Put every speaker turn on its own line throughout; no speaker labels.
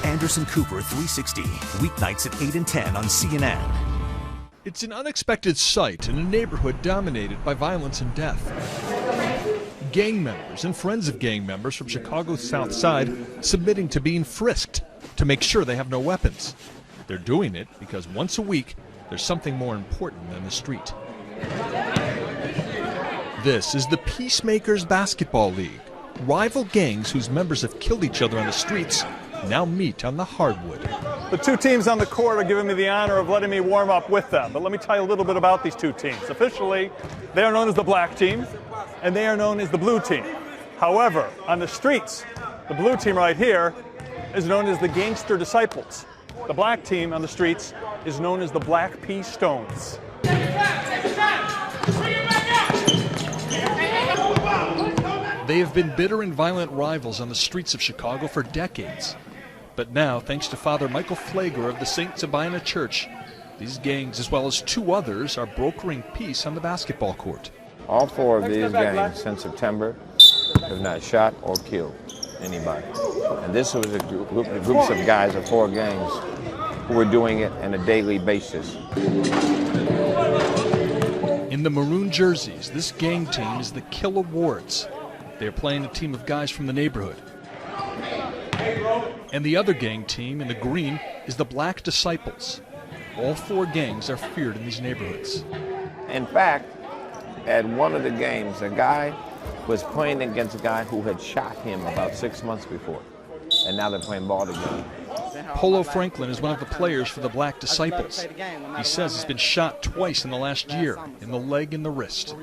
Anderson Cooper 360, weeknights at 8 and 10 on CNN.
It's an unexpected sight in a neighborhood dominated by violence and death. Gang members and friends of gang members from Chicago's South Side submitting to being frisked to make sure they have no weapons. They're doing it because once a week, there's something more important than the street. This is the Peacemakers Basketball League. Rival gangs whose members have killed each other on the streets now meet on the hardwood.
The two teams on the court are giving me the honor of letting me warm up with them. But let me tell you a little bit about these two teams. Officially, they are known as the black team, and they are known as the blue team. However, on the streets, the blue team right here is known as the Gangster Disciples. The black team on the streets is known as the Black P. Stones.
They have been bitter and violent rivals on the streets of Chicago for decades. But now, thanks to Father Michael Pfleger of the St. Sabina Church, these gangs, as well as two others, are brokering peace on the basketball court.
All four of these gangs since September have not shot or killed anybody. And this was a groups of guys of four gangs who were doing it on a daily basis.
In the maroon jerseys, this gang team is the Kill Awards. They're playing a team of guys from the neighborhood. And the other gang team in the green is the Black Disciples. All four gangs are feared in these neighborhoods.
In fact, at one of the games, a guy was playing against a guy who had shot him about 6 months before. And now they're playing ball together.
Polo Franklin is one of the players for the Black Disciples. He says he's been shot twice in the last year, in the leg and the wrist.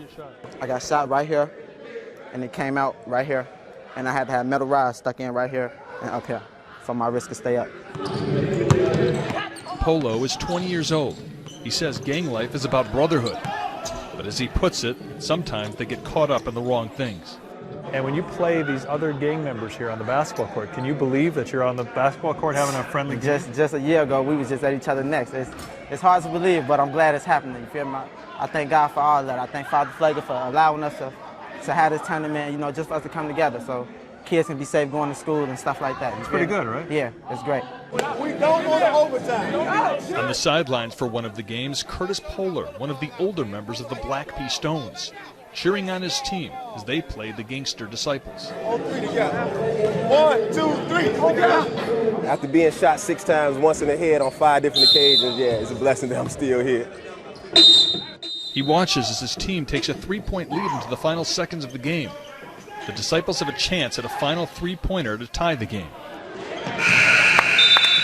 I got shot right here, and it came out right here, and I had to have metal rods stuck in right here and up here for my wrist to stay up.
Polo is 20 years old. He says gang life is about brotherhood. But as he puts it, sometimes they get caught up in the wrong things.
And when you play these other gang members here on the basketball court, can you believe that you're on the basketball court having a friendly game?
Just a year ago, we was just at each other necks. It's hard to believe, but I'm glad it's happening. You feel me? I thank God for all that. I thank Father Pfleger for allowing us to have this tournament, you know, just for us to come together so kids can be safe going to school and stuff like that.
It's pretty good, right?
Yeah, it's great.
We don't want overtime.
On the sidelines for one of the games, Curtis Polar, one of the older members of the Black P. Stones, cheering on his team as they played the Gangster Disciples.
All three together. 1, 2, 3.
After being shot 6 times, once in the head on 5 different occasions, yeah, it's a blessing that I'm still here.
He watches as his team takes a 3-point lead into the final seconds of the game. The Disciples have a chance at a final 3-pointer to tie the game.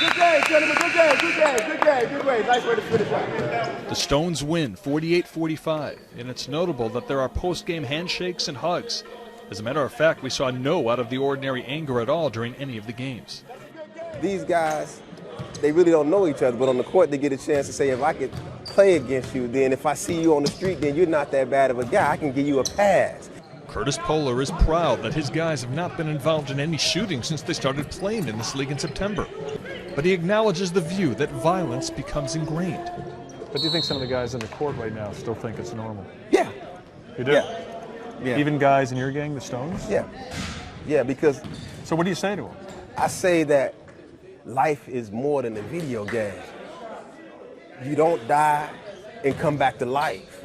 Good game, gentlemen. Good game. Good game. Good game. Good way. Nice way to finish out.
The Stones win 48-45, and it's notable that there are post-game handshakes and hugs. As a matter of fact, we saw no out-of-the-ordinary anger at all during any of the games.
These guys, they really don't know each other, but on the court they get a chance to say, if I could play against you, then if I see you on the street, then you're not that bad of a guy. I can give you a pass.
Curtis Polar is proud that his guys have not been involved in any shooting since they started playing in this league in September. But he acknowledges the view that violence becomes ingrained.
But do you think some of the guys on the court right now still think it's normal?
Yeah.
You do?
Yeah.
Even guys in your gang, the Stones?
Yeah. Yeah, because...
So what do you say to them?
I say that life is more than a video game. You don't die and come back to life.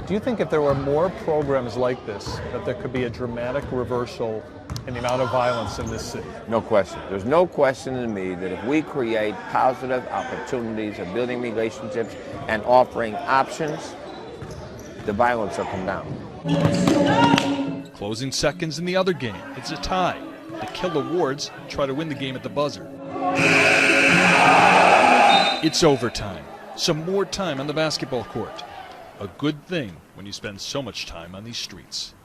Do you think if there were more programs like this, that there could be a dramatic reversal in the amount of violence in this city?
No question. There's no question to me that if we create positive opportunities of building relationships and offering options, the violence will come down.
Closing seconds in the other game. It's a tie. The Kill Awards try to win the game at the buzzer. It's overtime. Some more time on the basketball court. A good thing when you spend so much time on these streets.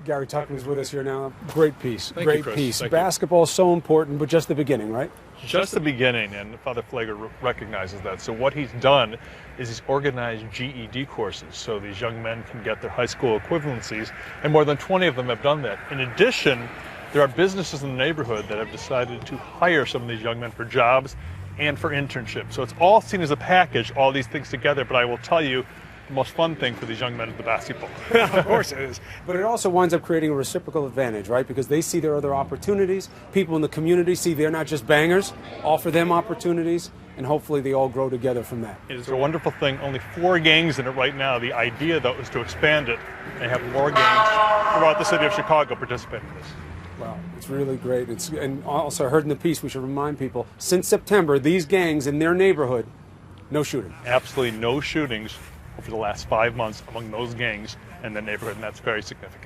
Gary Tuckman's with us here now. Great piece.
Thank you,
Great
Chris.
piece.
Thank you.
Basketball's so important, but just the beginning, right?
Just the beginning, and Father Pfleger recognizes that. So what he's done is he's organized GED courses so these young men can get their high school equivalencies, and more than 20 of them have done that. In addition, there are businesses in the neighborhood that have decided to hire some of these young men for jobs and for internships. So it's all seen as a package, all these things together, but I will tell you, the most fun thing for these young men is the basketball.
Of course it is. But it also winds up creating a reciprocal advantage, right? Because they see their other opportunities. People in the community see they're not just bangers, offer them opportunities, and hopefully they all grow together from that.
It is a wonderful thing. Only 4 gangs in it right now. The idea, though, is to expand it and have more gangs throughout the city of Chicago participate in this.
Wow, it's really great. And also I heard in the piece, we should remind people, since September, these gangs in their neighborhood, no shooting.
Absolutely no shootings over the last 5 months among those gangs in the neighborhood, and that's very significant.